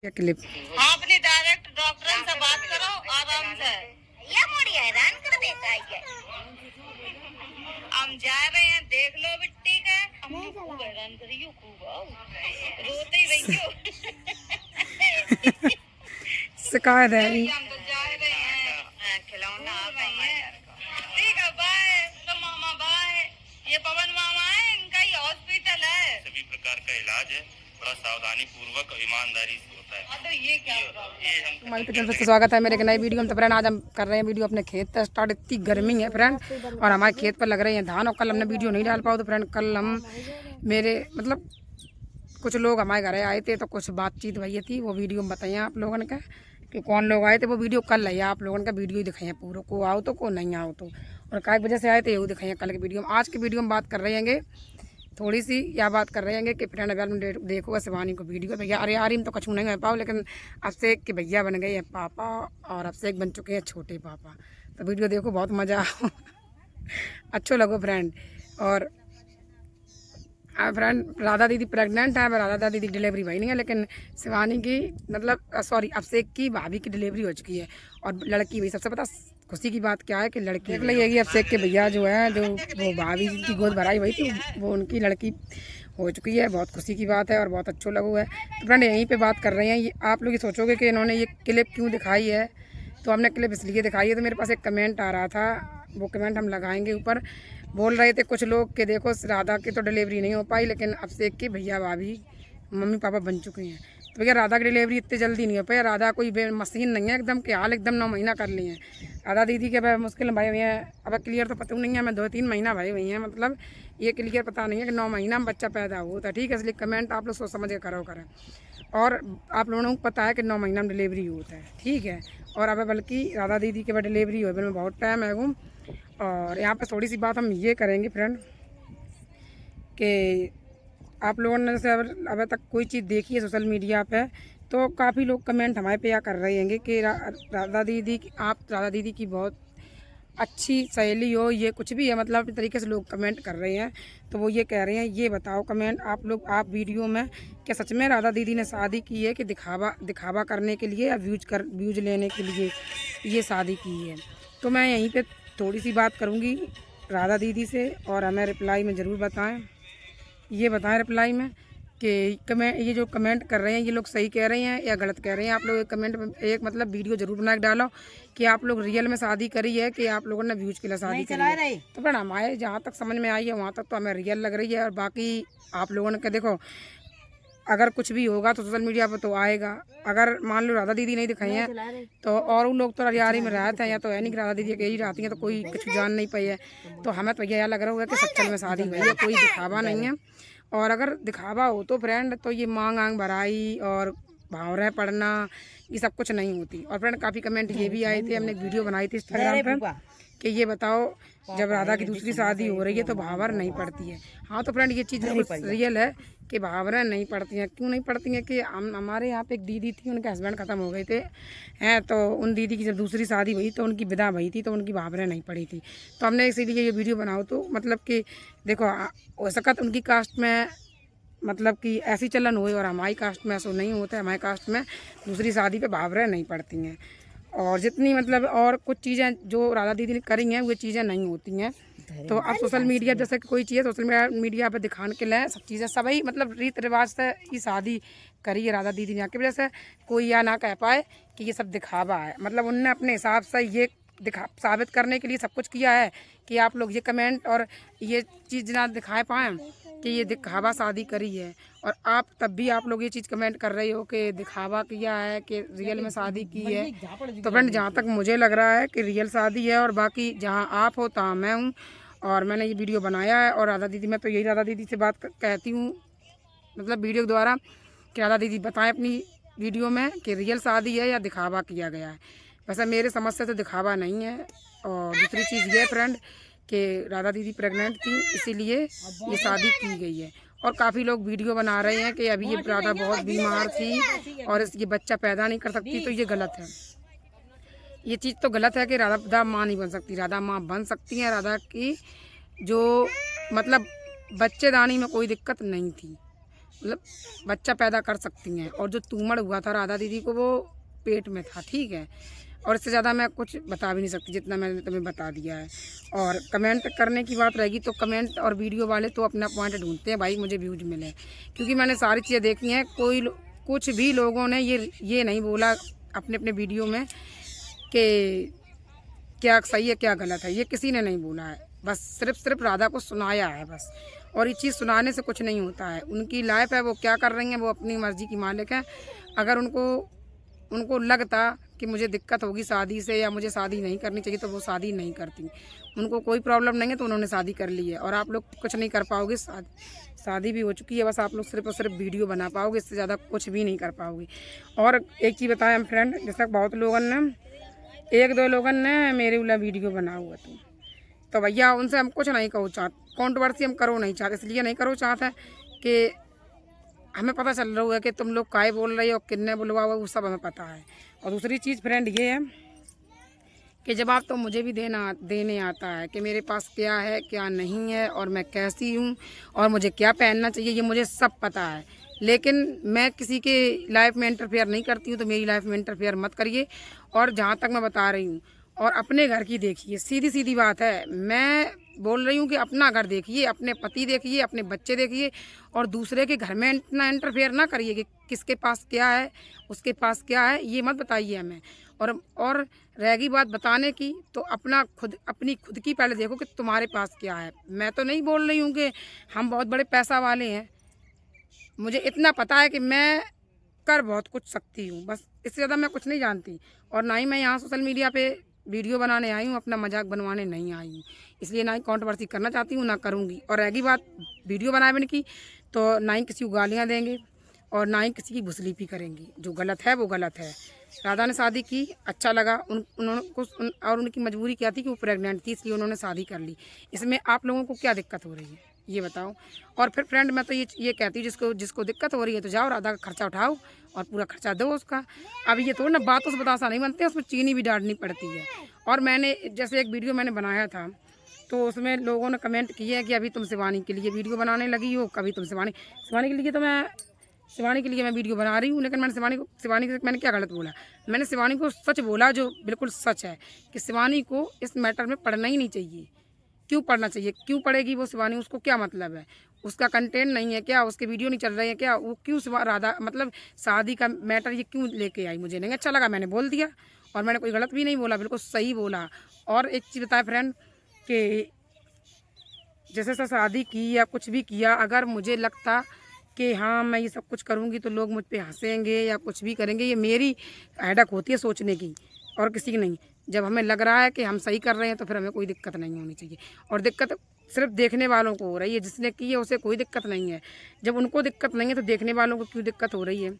Clip हाँ, अपनी direct doctor से बात करो आराम से। ये मोड़ी हैरान कर देता है ये। हम जा रहे हैं, देख लो बिट्टी का। हम खूब हैरान करियो, खूब रोते ही रहियो। शिकायत है हम तो जा रहे हैं, खिलौना आ गए हैं। ठीक है, बाय। तो मामा बाय। ये पवन मामा है, इनका ही हॉस्पिटल है। सभी प्रकार का इलाज है, बड़ा सावधानी पूर्वक और ईमानदारी से होता है। तो ये क्या हमारे चैनल पर स्वागत है मेरे एक नई वीडियो में। तो फ्रेंड आज हम कर रहे हैं वीडियो अपने खेत से स्टार्ट। इतनी गर्मी है फ्रेंड, और हमारे खेत पर लग रहे हैं धान। और कल हमने वीडियो नहीं डाल पाओ, तो फ्रेंड कल हम मेरे मतलब कुछ लोग हमारे घर आए थे, तो कुछ बातचीत भई थी, वो वीडियो में बताइए आप लोगों का कि कौन लोग आए थे। वो वीडियो कल है, आप लोगों का वीडियो दिखाइए पूरा, को आओ तो को नहीं आओ तो, और काय वजह से आए थे वो दिखाइए कल की वीडियो में। आज की वीडियो में बात कर रहे हैं थोड़ी सी या बात कर रहे हैं कि फ्रेंड अगर देखोगे शिवानी को वीडियो भैया, अरे यार तो कछू नहीं हो पाओ, लेकिन अभिषेक के भैया बन गए हैं पापा और अभिषेक बन चुके हैं छोटे पापा। तो वीडियो देखो, बहुत मज़ा आओ अच्छो लगो फ्रेंड। और फ्रेंड राधा दीदी प्रेग्नेंट है, राधा दीदी की डिलीवरी हुई नहीं है, लेकिन शिवानी की मतलब सॉरी अभिषेक की भाभी की डिलीवरी हो चुकी है और लड़की हुई। सबसे पता खुशी की बात क्या है कि लड़की देख लीजिए, अभिषेक के भैया जो है, जो वो भाभी की गोद भराई हुई थी, वो उनकी लड़की हो चुकी है। बहुत खुशी की बात है और बहुत अच्छा लगा है। तो फ्रेंड यहीं पे बात कर रहे हैं। ये आप लोग ये सोचोगे कि इन्होंने ये क्लिप क्यों दिखाई है, तो हमने क्लिप इसलिए दिखाई है। तो मेरे पास एक कमेंट आ रहा था, वो कमेंट हम लगाएंगे ऊपर। बोल रहे थे कुछ लोग कि देखो राधा की तो डिलीवरी नहीं हो पाई, लेकिन अभिषेक की भैया भाभी मम्मी पापा बन चुके हैं। तो भैया राधा की डिलीवरी इतनी जल्दी नहीं हो पाई। राधा कोई मशीन नहीं है एकदम के हाल एकदम 9 महीना कर लिए हैं। राधा दीदी के मुश्किल भाई हुई हैं, अब क्लियर तो पता नहीं है, मैं 2-3 महीना भाई हुई हैं, मतलब ये क्लियर पता नहीं है कि 9 महीना में बच्चा पैदा हुआ। ठीक है, इसलिए कमेंट आप लोग सोच समझ के करो करें। और आप लोगों को पता है कि 9 महीना में डिलीवरी होता है, ठीक है। और अब बल्कि राधा दीदी के बाद डिलीवरी हो में बहुत टाइम है वो। और यहाँ पर थोड़ी सी बात हम ये करेंगे फ्रेंड कि आप लोगों ने जैसे अब तक कोई चीज़ देखी है सोशल मीडिया पे, तो काफ़ी लोग कमेंट हमारे पे यह कर रहे हैं कि राधा दीदी आप राधा दीदी की बहुत अच्छी सहेली हो, ये कुछ भी है, मतलब अपने तरीके से लोग कमेंट कर रहे हैं। तो वो ये कह रहे हैं, ये बताओ कमेंट आप लोग आप वीडियो में, क्या सच में राधा दीदी ने शादी की है कि दिखावा करने के लिए या व्यूज लेने के लिए ये शादी की है। तो मैं यहीं पे थोड़ी सी बात करूँगी राधा दीदी से, और हमें रिप्लाई में ज़रूर बताएं, ये बताएं रिप्लाई में कि ये जो कमेंट कर रहे हैं ये लोग सही कह रहे हैं या गलत कह रहे हैं। आप लोग एक कमेंट में एक मतलब वीडियो ज़रूर बना के डालो कि आप लोग रियल में शादी करी है कि आप लोगों ने व्यूज के लिए शादी करी है। तो फिर हमारे जहाँ तक समझ में आई है वहाँ तक तो हमें रियल लग रही है। और बाकी आप लोगों ने देखो, अगर कुछ भी होगा तो सोशल मीडिया पर तो आएगा। अगर मान लो राधा दीदी नहीं दिखाई हैं तो और उन लोग तो रियारी में रहते हैं, या तो है नहीं कि राधा दीदी यही रहती हैं, तो कोई कुछ जान नहीं पाई है। तो हमें तो यह लग रहा है कि सच्चल में शादी हुई है, कोई दिखावा नहीं है। और अगर दिखावा हो तो फ्रेंड तो ये मांग भराई और भावरें पढ़ना ये सब कुछ नहीं होती। और फ्रेंड काफ़ी कमेंट ये भी आए थे, हमने एक वीडियो बनाई थी इंस्टाग्राम पर कि ये बताओ जब राधा की दूसरी शादी हो रही है तो भावर नहीं पड़ती है। हाँ तो फ्रेंड ये चीज़ रियल है कि भावरें नहीं पड़ती हैं। क्यों नहीं पड़ती हैं कि हमारे यहाँ पे एक दीदी थी, उनके हस्बैंड ख़त्म हो गए थे हैं, तो उन दीदी की जब दूसरी शादी हुई तो उनकी विदा हुई थी, तो उनकी भावरें नहीं पड़ी थी। तो हमने इसीलिए ये वीडियो बनाओ, तो मतलब कि देखो हो सका तो उनकी कास्ट में मतलब कि ऐसी चलन हुई, और हमारी कास्ट में ऐसा नहीं होता है। हमारी कास्ट में दूसरी शादी पे भावरें नहीं पड़ती हैं। और जितनी मतलब और कुछ चीज़ें जो राधा दीदी ने करी हैं वो चीज़ें नहीं होती हैं। तो अब सोशल मीडिया जैसे कोई चीज़ सोशल मीडिया पे दिखाने के लिए सब चीज़ें सभी मतलब रीत रिवाज से ही शादी करी है राधा दीदी ने, की वजह से कोई यह ना कह पाए कि ये सब दिखावा है। मतलब उनने अपने हिसाब से ये साबित करने के लिए सब कुछ किया है कि आप लोग ये कमेंट और ये चीज़ ना दिखा पाएँ कि ये दिखावा शादी करी है। और आप तब भी आप लोग ये चीज़ कमेंट कर रहे हो कि दिखावा किया है कि रियल में शादी की है। तो फ्रेंड जहाँ तक मुझे लग रहा है कि रियल शादी है, और बाकी जहाँ आप हो तहाँ मैं हूँ, और मैंने ये वीडियो बनाया है। और राधा दीदी, मैं तो यही राधा दीदी से बात कहती हूँ मतलब वीडियो के द्वारा कि राधा दीदी बताएं अपनी वीडियो में कि रियल शादी है या दिखावा किया गया है। वैसे मेरे समझ से तो दिखावा नहीं है। और दूसरी चीज़ ये फ्रेंड कि राधा दीदी प्रेग्नेंट थी, इसीलिए ये शादी की गई है। और काफ़ी लोग वीडियो बना रहे हैं कि अभी ये राधा बहुत बीमार थी और ये बच्चा पैदा नहीं कर सकती, तो ये गलत है। ये चीज़ तो गलत है कि राधा माँ नहीं बन सकती। राधा माँ बन सकती हैं। राधा की जो मतलब बच्चेदानी में कोई दिक्कत नहीं थी, मतलब बच्चा पैदा कर सकती हैं। और जो ट्यूमर हुआ था राधा दीदी को वो पेट में था, ठीक है। और इससे ज़्यादा मैं कुछ बता भी नहीं सकती जितना मैंने तुम्हें बता दिया है। और कमेंट करने की बात रहेगी तो कमेंट और वीडियो वाले तो अपना पॉइंट ढूंढते हैं भाई, मुझे व्यूज मिले, क्योंकि मैंने सारी चीज़ें देखी हैं। कुछ भी लोगों ने ये नहीं बोला अपने अपने वीडियो में कि क्या सही है क्या गलत है, ये किसी ने नहीं बोला है। बस सिर्फ राधा को सुनाया है बस। और ये चीज़ सुनाने से कुछ नहीं होता है। उनकी लाइफ है, वो क्या कर रही हैं, वो अपनी मर्ज़ी की मालिक है। अगर उनको लगता कि मुझे दिक्कत होगी शादी से या मुझे शादी नहीं करनी चाहिए तो वो शादी नहीं करती। उनको कोई प्रॉब्लम नहीं है तो उन्होंने शादी कर ली है। और आप लोग कुछ नहीं कर पाओगे, शादी भी हो चुकी है, बस आप लोग सिर्फ और सिर्फ वीडियो बना पाओगे, इससे ज़्यादा कुछ भी नहीं कर पाओगे। और एक चीज़ बताएं हम फ्रेंड, जैसा बहुत लोगों ने, 1-2 लोगों ने मेरे वाला वीडियो बना हुआ तो भैया उनसे हम कुछ नहीं करो चाहते, कॉन्ट्रोवर्सी हम करो नहीं चाहते। इसलिए नहीं करो चाहते कि हमें पता चल रहा है कि तुम लोग काय बोल रही हो, किन्ने बुलवा हुआ, वो सब हमें पता है। और दूसरी चीज़ फ्रेंड ये है कि जवाब तो मुझे भी देने आता है कि मेरे पास क्या है क्या नहीं है और मैं कैसी हूँ और मुझे क्या पहनना चाहिए, ये मुझे सब पता है। लेकिन मैं किसी के लाइफ में इंटरफेयर नहीं करती हूँ, तो मेरी लाइफ में इंटरफेयर मत करिए। और जहाँ तक मैं बता रही हूँ, और अपने घर की देखिए, सीधी सीधी बात है। मैं बोल रही हूँ कि अपना घर देखिए, अपने पति देखिए, अपने बच्चे देखिए, और दूसरे के घर में इतना इंटरफेयर ना करिए कि किसके पास क्या है, उसके पास क्या है, ये मत बताइए हमें। और रहेगी बात बताने की, तो अपनी खुद की पहले देखो कि तुम्हारे पास क्या है। मैं तो नहीं बोल रही हूँ कि हम बहुत बड़े पैसा वाले हैं, मुझे इतना पता है कि मैं कर बहुत कुछ सकती हूँ, बस इससे ज़्यादा मैं कुछ नहीं जानती। और ना ही मैं यहाँ सोशल मीडिया पे वीडियो बनाने आई हूँ, अपना मजाक बनवाने नहीं आई हूँ। इसलिए ना ही कंट्रोवर्सी करना चाहती हूँ, ना करूँगी। और रहेगी बात वीडियो बनाने की, तो ना ही किसी को गालियाँ देंगे और ना ही किसी की भुसलीपी करेंगी। जो गलत है वो गलत है। राधा ने शादी की, अच्छा लगा और उनकी मजबूरी क्या थी कि वो प्रेग्नेंट थी, इसलिए उन्होंने शादी कर ली। इसमें आप लोगों को क्या दिक्कत हो रही है ये बताओ। और फिर फ्रेंड मैं तो ये कहती हूँ, जिसको दिक्कत हो रही है तो जाओ राधा का खर्चा उठाओ और पूरा खर्चा दो उसका। अब ये तो ना बातों से बतासा नहीं बनते, उसमें चीनी भी डालनी पड़ती है। और मैंने जैसे एक वीडियो मैंने बनाया था, तो उसमें लोगों ने कमेंट किया कि अभी तुम शिवानी के लिए वीडियो बनाने लगी हो, कभी तुम शिवानी के लिए, तो मैं शिवानी के लिए मैं वीडियो बना रही हूँ। लेकिन मैंने शिवानी के मैंने क्या गलत बोला? मैंने शिवानी को सच बोला, जो बिल्कुल सच है, कि शिवानी को इस मैटर में पढ़ना ही नहीं चाहिए। क्यों पढ़ना चाहिए? क्यों पढ़ेगी वो शिवानी? उसको क्या मतलब है? उसका कंटेंट नहीं है क्या? उसके वीडियो नहीं चल रहे हैं क्या? वो क्यों राधा मतलब शादी का मैटर ये क्यों लेके आई? मुझे नहीं अच्छा लगा, मैंने बोल दिया। और मैंने कोई गलत भी नहीं बोला, बिल्कुल सही बोला। और एक चीज़ बताए फ्रेंड कि जैसे शादी की या कुछ भी किया, अगर मुझे लगता कि हाँ मैं ये सब कुछ करूँगी तो लोग मुझ पे हंसेंगे या कुछ भी करेंगे, ये मेरी हैडक होती है सोचने की, और किसी की नहीं। जब हमें लग रहा है कि हम सही कर रहे हैं तो फिर हमें कोई दिक्कत नहीं होनी चाहिए। और दिक्कत सिर्फ देखने वालों को हो रही है, जिसने की है उसे कोई दिक्कत नहीं है। जब उनको दिक्कत नहीं है तो देखने वालों को क्यों दिक्कत हो रही है?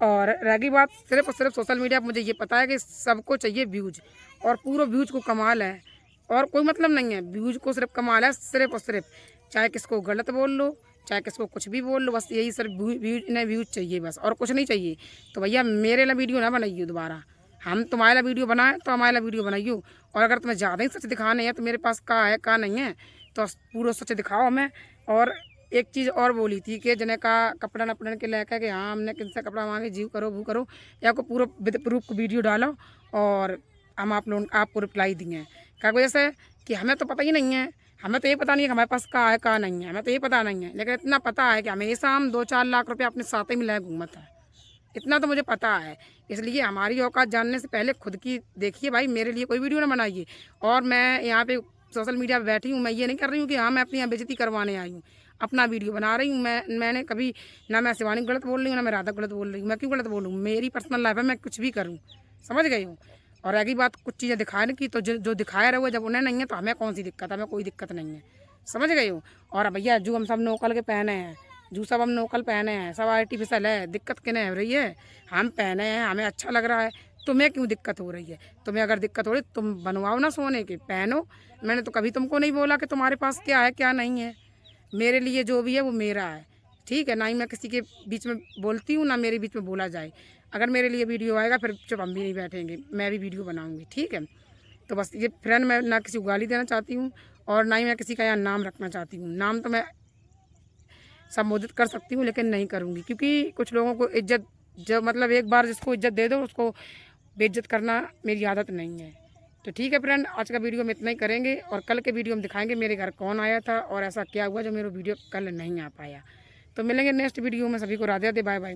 और रही बात सिर्फ और सिर्फ सोशल मीडिया पर, मुझे ये पता है कि सबको चाहिए व्यूज, और पूरा व्यूज को कमाल है, और कोई मतलब नहीं है। व्यूज को सिर्फ कमाल है, सिर्फ और सिर्फ, चाहे किसको गलत बोल लो, चाहे किसको कुछ भी बोल लो, बस यही सिर्फ व्यूज चाहिए बस, और कुछ नहीं चाहिए। तो भैया मेरे लिए वीडियो ना बनाइए दोबारा। हम तुम्हारे लिए वीडियो बनाएं तो हमारे लिए वीडियो बनाइए। और अगर तुम्हें ज़्यादा ही सच दिखाने हैं तो मेरे पास का है का नहीं है, तो पूरा सच दिखाओ हमें। और एक चीज़ और बोली थी कि जने का कपड़ा नपड़न के लेकर कि हाँ हमने किनसे कपड़ा मांगे, जीव करो भू करो, या को पूरा विद प्रूफ वीडियो डालो और हम आपको रिप्लाई दिए। क्या वजह से कि हमें तो पता ही नहीं है, हमें तो ये पता नहीं है कि हमारे पास का है का नहीं है, हमें तो ये पता नहीं है। लेकिन इतना पता है कि हमेशा हम 2-4 लाख रुपये अपने साथ ही मिलाए घूमत है, इतना तो मुझे पता है। इसलिए हमारी औकात जानने से पहले खुद की देखिए भाई, मेरे लिए कोई वीडियो ना बनाइए। और मैं यहाँ पे सोशल मीडिया पर बैठी हूँ, मैं ये नहीं कर रही हूँ कि हाँ मैं अपनी यहाँ बेइज्जती करवाने आई हूँ, अपना वीडियो बना रही हूँ। मैंने कभी ना मैं शिवानी गलत बोल रही हूँ, ना मैं राधा गलत बोल रही हूँ। मैं क्यों गलत बोलूँ? मेरी पर्सनल लाइफ है, मैं कुछ भी करूँ, समझ गई हूँ। और रही बात कुछ चीज़ें दिखाने की, तो जो दिखाया रहे जब उन्हें नहीं है तो हमें कौन सी दिक्कत है? हमें कोई दिक्कत नहीं है, समझ गई हूँ। और भैया जो हम सब नोकल के पहने हैं, जो सब हम नोकल पहने हैं, सब आर्टिफिशियल है, दिक्कत किन्हें हो रही है? हम पहने हैं, हमें अच्छा लग रहा है, तुम्हें क्यों दिक्कत हो रही है? तुम्हें अगर दिक्कत हो रही तुम बनवाओ ना सोने के, पहनो। मैंने तो कभी तुमको नहीं बोला कि तुम्हारे पास क्या है क्या नहीं है। मेरे लिए जो भी है वो मेरा है, ठीक है? ना ही मैं किसी के बीच में बोलती हूँ, ना मेरे बीच में बोला जाए। अगर मेरे लिए वीडियो आएगा फिर चुप हम भी नहीं बैठेंगे, मैं भी वीडियो बनाऊँगी, ठीक है? तो बस ये फ्रेंड, मैं ना किसी को गाली देना चाहती हूँ और ना ही मैं किसी का यहाँ नाम रखना चाहती हूँ। नाम तो मैं संबोधित कर सकती हूँ, लेकिन नहीं करूँगी, क्योंकि कुछ लोगों को इज्जत जब मतलब एक बार जिसको इज्जत दे दो उसको बेइज्जत करना मेरी आदत नहीं है। तो ठीक है फ्रेंड, आज का वीडियो में इतना ही करेंगे और कल के वीडियो में दिखाएंगे मेरे घर कौन आया था और ऐसा क्या हुआ जो मेरा वीडियो कल नहीं आ पाया। तो मिलेंगे नेक्स्ट वीडियो में, सभी को राधे राधे, बाय बाय।